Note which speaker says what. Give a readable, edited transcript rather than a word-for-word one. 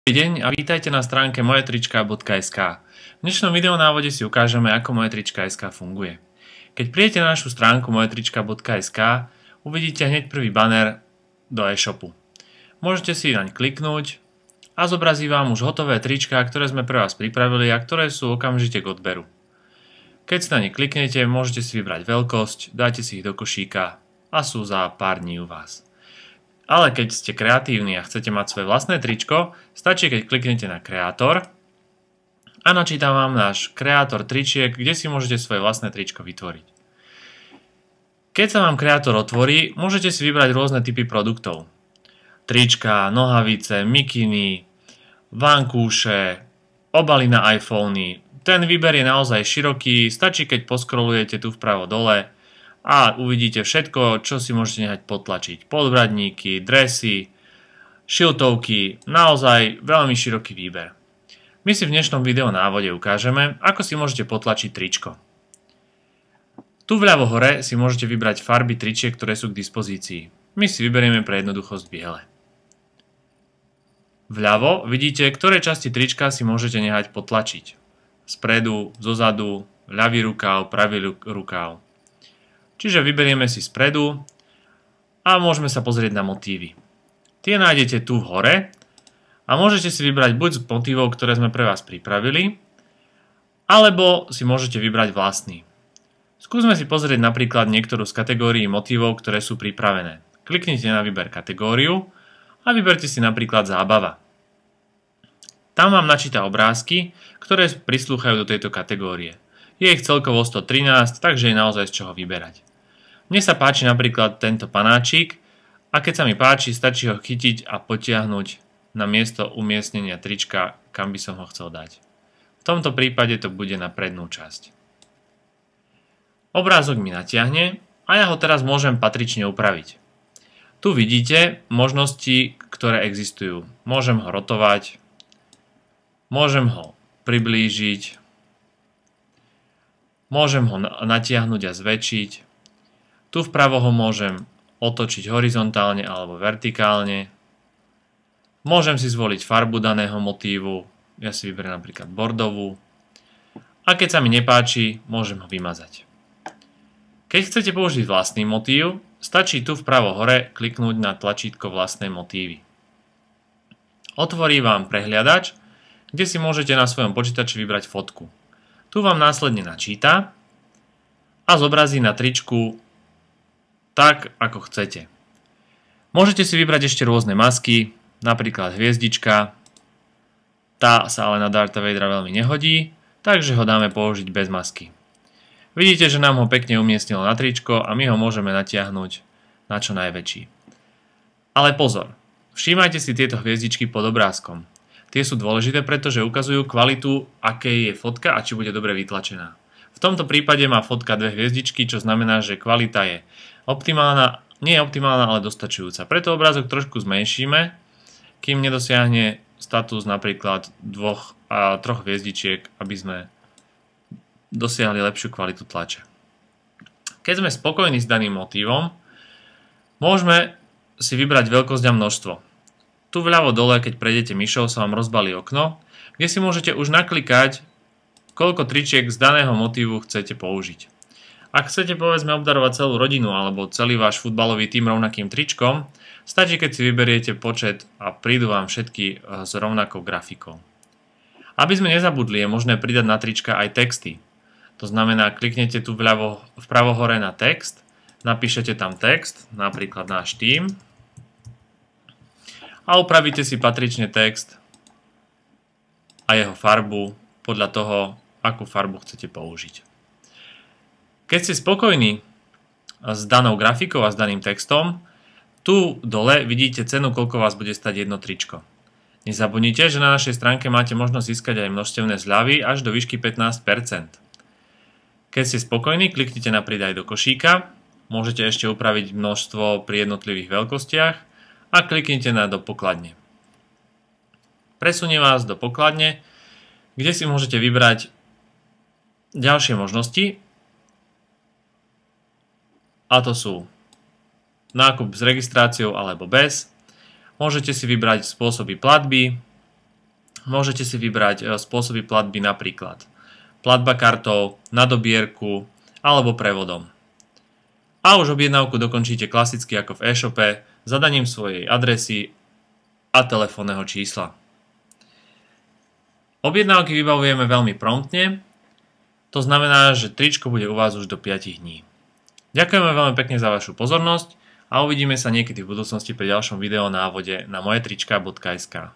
Speaker 1: Dobrý deň a vítajte na stránke mojetrička.sk. V dnešnom videonávode si ukážeme, ako mojetrička.sk funguje. Keď prídete na našu stránku mojetrička.sk, uvidíte hneď prvý banner do e-shopu. Môžete si naň kliknúť a zobrazí vám už hotové trička, ktoré sme pre vás pripravili a ktoré sú okamžite k odberu. Keď si na ne kliknete, môžete si vybrať veľkosť, dáte si ich do košíka a sú za pár dní u vás. Ale keď ste kreatívni a chcete mať svoje vlastné tričko, stačí, keď kliknete na kreator a načíta vám náš kreator tričiek, kde si môžete svoje vlastné tričko vytvoriť. Keď sa vám kreator otvorí, môžete si vybrať rôzne typy produktov. Trička, nohavice, mikiny, vankúše, obaly na iPhony. Ten výber je naozaj široký, stačí, keď poskrolujete tu vpravo dole a uvidíte všetko, čo si môžete nehať potlačiť. Podbradníky, dresy, šiltovky, naozaj veľmi široký výber. My si v dnešnom videonávode ukážeme, ako si môžete potlačiť tričko. Tu vľavo hore si môžete vybrať farby tričiek, ktoré sú k dispozícii. My si vyberieme pre jednoduchosť biele. Vľavo vidíte, ktoré časti trička si môžete nehať potlačiť. Spredu, zozadu, ľavý rukáv, pravý rukáv. Čiže vyberieme si spredu a môžeme sa pozrieť na motívy. Tie nájdete tu hore a môžete si vybrať buď z motívov, ktoré sme pre vás pripravili, alebo si môžete vybrať vlastný. Skúsme si pozrieť napríklad niektorú z kategórií motívov, ktoré sú pripravené. Kliknite na výber kategóriu a vyberte si napríklad zábava. Tam vám načíta obrázky, ktoré prislúchajú do tejto kategórie. Je ich celkovo 113, takže je naozaj z čoho vyberať. Mne sa páči napríklad tento panáčik a keď sa mi páči, stačí ho chytiť a potiahnuť na miesto umiestnenia trička, kam by som ho chcel dať. V tomto prípade to bude na prednú časť. Obrázok mi natiahne a ja ho teraz môžem patrične upraviť. Tu vidíte možnosti, ktoré existujú. Môžem ho rotovať, môžem ho priblížiť, môžem ho natiahnuť a zväčšiť. Tu vpravo ho môžem otočiť horizontálne alebo vertikálne. Môžem si zvoliť farbu daného motívu. Ja si vyberiem napríklad bordovú. A keď sa mi nepáči, môžem ho vymazať. Keď chcete použiť vlastný motív, stačí tu vpravo hore kliknúť na tlačítko vlastné motívy. Otvorí vám prehliadač, kde si môžete na svojom počítači vybrať fotku. Tu vám následne načíta a zobrazí na tričku tak, ako chcete. Môžete si vybrať ešte rôzne masky, napríklad hviezdička. Tá sa ale na Dartha Vadera veľmi nehodí, takže ho dáme použiť bez masky. Vidíte, že nám ho pekne umiestnilo na tričko a my ho môžeme natiahnuť na čo najväčší. Ale pozor, všímajte si tieto hviezdičky pod obrázkom. Tie sú dôležité, pretože ukazujú kvalitu, akej je fotka a či bude dobre vytlačená. V tomto prípade má fotka 2 hviezdičky, čo znamená, že kvalita je optimálna, nie je optimálna, ale dostačujúca. Preto obrázok trošku zmenšíme, kým nedosiahne status napríklad 2 a 3 hviezdičiek, aby sme dosiahli lepšiu kvalitu tlače. Keď sme spokojní s daným motívom, môžeme si vybrať veľkosť a množstvo. Tu vľavo dole, keď prejdete myšou, sa vám rozbalí okno, kde si môžete už naklikať, koľko tričiek z daného motívu chcete použiť. Ak chcete povedzme obdarovať celú rodinu alebo celý váš futbalový tím rovnakým tričkom, stačí, keď si vyberiete počet a prídu vám všetky s rovnakou grafikou. Aby sme nezabudli, je možné pridať na trička aj texty. To znamená, kliknete tu vpravo hore na text, napíšete tam text, napríklad náš tím, a upravíte si patrične text a jeho farbu podľa toho, akú farbu chcete použiť. Keď ste spokojní s danou grafikou a s daným textom, tu dole vidíte cenu, koľko vás bude stať jedno tričko. Nezabudnite, že na našej stránke máte možnosť získať aj množstevné zľavy až do výšky 15%. Keď ste spokojní, kliknite na pridaj do košíka, môžete ešte upraviť množstvo pri jednotlivých veľkostiach a kliknite na do pokladne. Presunie vás do pokladne, kde si môžete vybrať ďalšie možnosti, a to sú nákup s registráciou alebo bez. Môžete si vybrať spôsoby platby, môžete si vybrať spôsoby platby, napríklad platba kartou, na dobierku alebo prevodom. A už objednávku dokončíte klasicky ako v e-shope zadaním svojej adresy a telefónneho čísla. Objednávky vybavujeme veľmi promptne, to znamená, že tričko bude u vás už do 5 dní. Ďakujeme veľmi pekne za vašu pozornosť a uvidíme sa niekedy v budúcnosti pri ďalšom videonávode na mojetrička.sk.